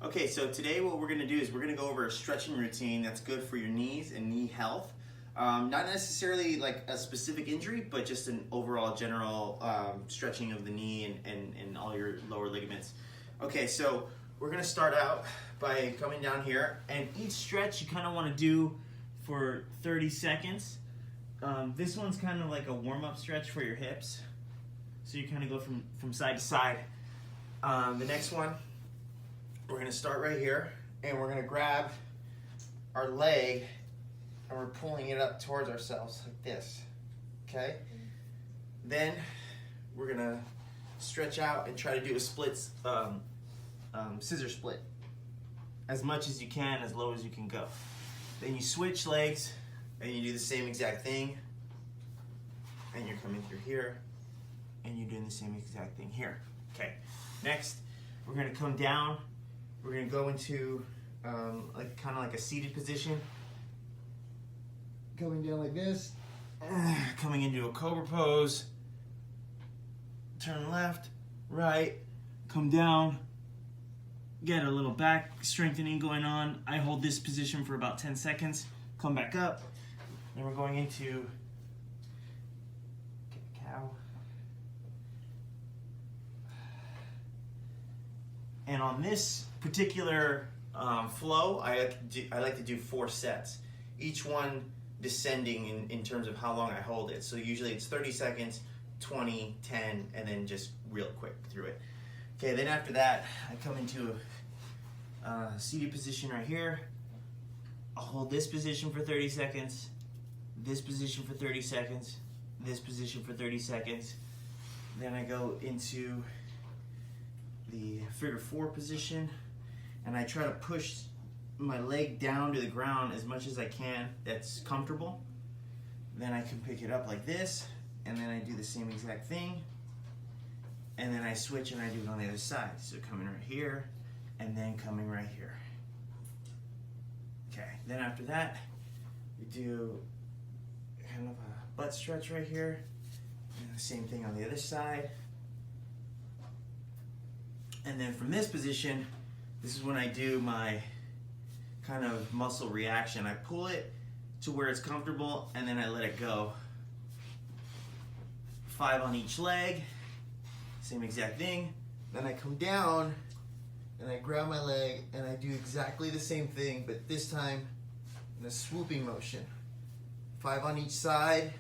Okay, so today what we're going to do is we're going to go over a stretching routine that's good for your knees and knee health. Not necessarily like a specific injury, but just an overall general stretching of the knee and all your lower ligaments. Okay, so we're going to start out by coming down here, and each stretch you kind of want to do for 30 seconds. This one's kind of like a warm-up stretch for your hips. So you kind of go from side to side. The next one, we're going to start right here, and we're going to grab our leg, and we're pulling it up towards ourselves like this, okay? Then we're going to stretch out and try to do a split, scissor split, as much as you can, as low as you can go. Then you switch legs, and you do the same exact thing, and you're coming through here, and you're doing the same exact thing here. Okay, next, we're going to come down. We're going to go into kind of like a seated position. Coming down like this. Coming into a cobra pose. Turn left, right, come down. Get a little back strengthening going on. I hold this position for about 10 seconds. Come back up. Then we're going into cow. And on this particular flow, I like to do 4 sets. Each one descending in terms of how long I hold it. So usually it's 30 seconds, 20, 10, and then just real quick through it. Okay, then after that, I come into a seated position right here. I'll hold this position for 30 seconds, this position for 30 seconds, this position for 30 seconds. Then I go into the figure 4 position, and I try to push my leg down to the ground as much as I can that's comfortable. Then I can pick it up like this, and then I do the same exact thing, and then I switch and I do it on the other side. So coming right here, and then coming right here. Okay, then after that, we do kind of a butt stretch right here, and the same thing on the other side. And then from this position, this is when I do my kind of muscle reaction. I pull it to where it's comfortable, and then I let it go. 5 on each leg, same exact thing. Then I come down, and I grab my leg, and I do exactly the same thing, but this time in a swooping motion. 5 on each side.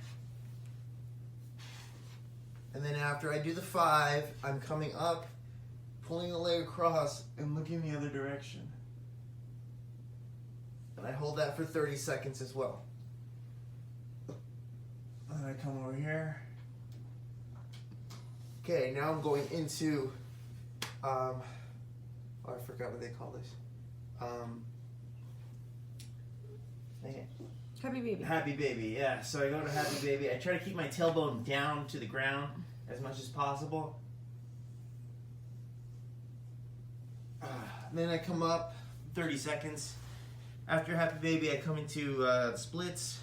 And then after I do the 5, I'm coming up, pulling the leg across and looking the other direction. And I hold that for 30 seconds as well. And I come over here. Okay, now I'm going into, I forgot what they call this. Dang it. Happy baby. Happy baby, yeah. So I go to happy baby. I try to keep my tailbone down to the ground as much as possible. Then I come up 30 seconds. After happy baby, I come into splits.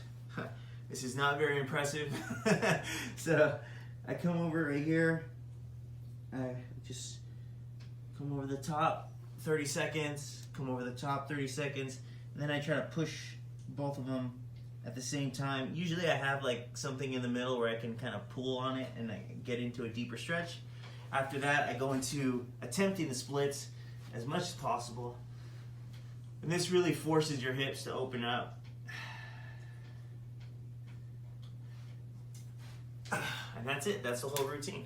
This is not very impressive. So I come over right here. I just come over the top 30 seconds, come over the top 30 seconds, and then I try to push both of them at the same time. Usually I have like something in the middle where I can kind of pull on it and I get into a deeper stretch. After that, I go into attempting the splits as much as possible. And this really forces your hips to open up. And that's it. That's the whole routine.